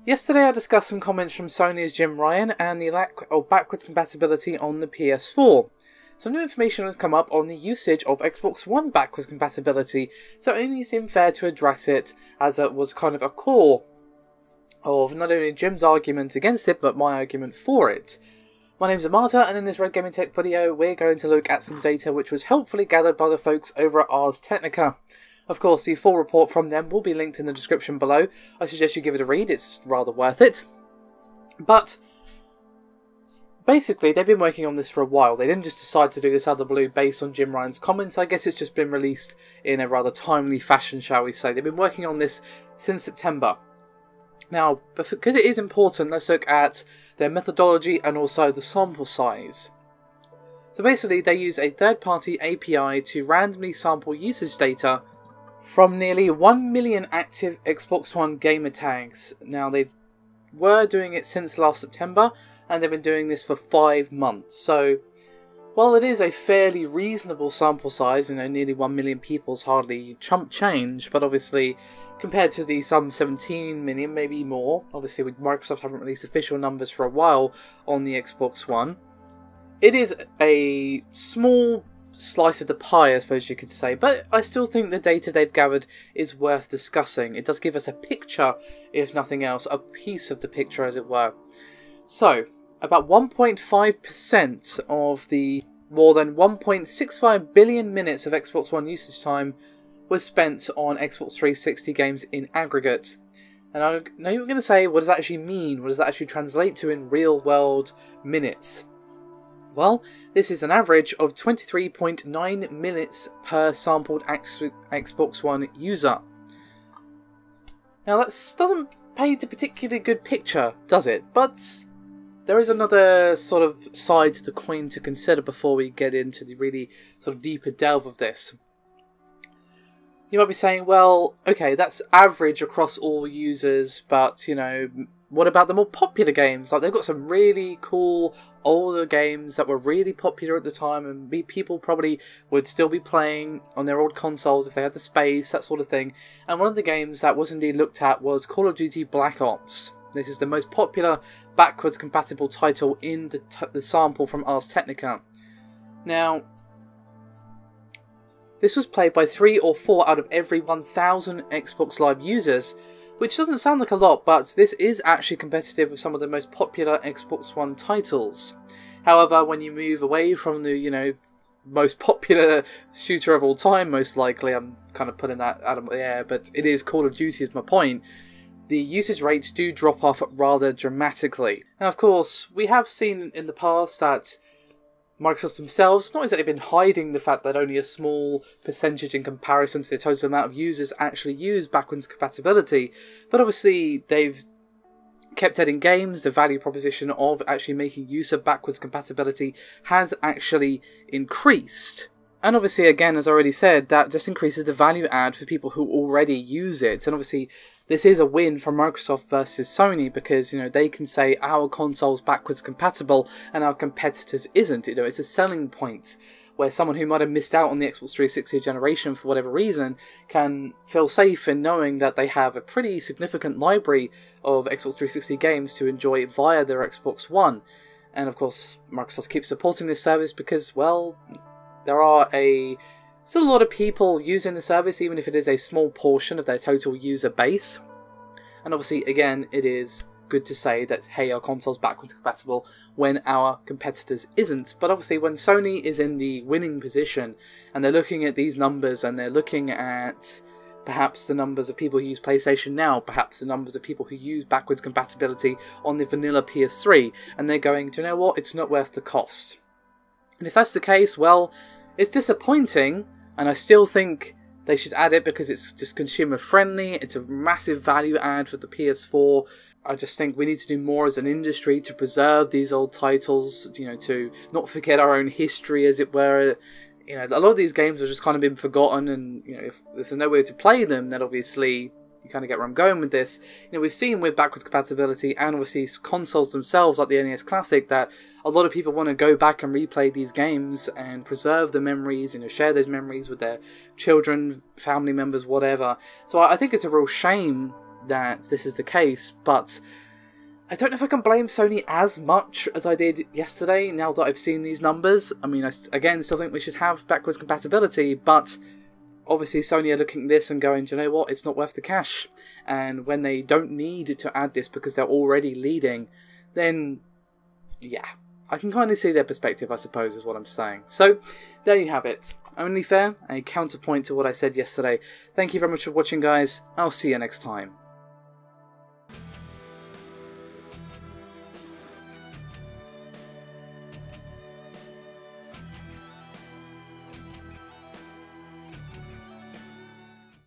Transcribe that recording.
Yesterday I discussed some comments from Sony's Jim Ryan and the lack of backwards compatibility on the PS4. Some new information has come up on the usage of Xbox One backwards compatibility, so it only seemed fair to address it as it was kind of a core of not only Jim's argument against it, but my argument for it. My name's Amata, and in this Red Gaming Tech video we're going to look at some data which was helpfully gathered by the folks over at Ars Technica. Of course, the full report from them will be linked in the description below. I suggest you give it a read, it's rather worth it. But basically, they've been working on this for a while. They didn't just decide to do this out of the blue based on Jim Ryan's comments. I guess it's just been released in a rather timely fashion, shall we say. They've been working on this since September. Now, because it is important, let's look at their methodology and also the sample size. So basically, they use a third-party API to randomly sample usage data from nearly 1 million active Xbox One gamer tags. Now, they were doing it since last September, and they've been doing this for 5 months. So, while it is a fairly reasonable sample size, nearly 1 million people is hardly chump change, but obviously, compared to the some 17 million, maybe more, obviously Microsoft haven't released official numbers for a while on the Xbox One, it is a small slice of the pie, I suppose you could say, but I still think the data they've gathered is worth discussing. It does give us a picture, if nothing else, a piece of the picture as it were. So, about 1.5% of the more than 1.65 billion minutes of Xbox One usage time was spent on Xbox 360 games in aggregate. And I know you're going to say, what does that actually mean? What does that actually translate to in real world minutes? Well, this is an average of 23.9 minutes per sampled Xbox One user. Now that doesn't paint a particularly good picture, does it? But there is another sort of side to the coin to consider before we get into the really sort of deeper delve of this. You might be saying, well, okay, that's average across all users, but, what about the more popular games? Like, they've got some really cool older games that were really popular at the time, and people probably would still be playing on their old consoles if they had the space, that sort of thing. And one of the games that was indeed looked at was Call of Duty Black Ops. This is the most popular backwards compatible title in the sample from Ars Technica. Now, this was played by 3 or 4 out of every 1,000 Xbox Live users, which doesn't sound like a lot, but this is actually competitive with some of the most popular Xbox One titles. However, when you move away from the, most popular shooter of all time, most likely, I'm kind of putting that out of the air, but it is Call of Duty is my point, the usage rates do drop off rather dramatically. Now, of course, we have seen in the past that Microsoft themselves not exactly been hiding the fact that only a small percentage in comparison to the total amount of users actually use backwards compatibility, but obviously they've kept adding games. The value proposition of actually making use of backwards compatibility has actually increased. And obviously, again, as I already said, that just increases the value add for people who already use it. And obviously, this is a win for Microsoft versus Sony because, they can say our console's backwards compatible and our competitors isn't. It's a selling point where someone who might have missed out on the Xbox 360 generation for whatever reason can feel safe in knowing that they have a pretty significant library of Xbox 360 games to enjoy via their Xbox One. And of course, Microsoft keeps supporting this service because, well, there are still a lot of people using the service, even if it is a small portion of their total user base. And obviously, again, it is good to say that, hey, our console's backwards compatible when our competitors isn't. But obviously, when Sony is in the winning position and they're looking at these numbers and they're looking at perhaps the numbers of people who use PlayStation Now, perhaps the numbers of people who use backwards compatibility on the vanilla PS3, and they're going, do you know what, it's not worth the cost. And if that's the case, well, it's disappointing, and I still think they should add it because it's just consumer friendly, it's a massive value add for the PS4. I just think we need to do more as an industry to preserve these old titles, to not forget our own history, as it were. A lot of these games have just kind of been forgotten, and if there's no way to play them, then obviously you kind of get where I'm going with this. We've seen with backwards compatibility and obviously consoles themselves like the NES Classic that a lot of people want to go back and replay these games and preserve the memories, share those memories with their children, family members, whatever. So I think it's a real shame that this is the case, but I don't know if I can blame Sony as much as I did yesterday, now that I've seen these numbers. I mean, I again still think we should have backwards compatibility, but obviously Sony are looking at this and going, do you know what, it's not worth the cash. And when they don't need to add this because they're already leading, then yeah, I can kind of see their perspective, I suppose, is what I'm saying. So there you have it. Only fair, a counterpoint to what I said yesterday. Thank you very much for watching, guys. I'll see you next time.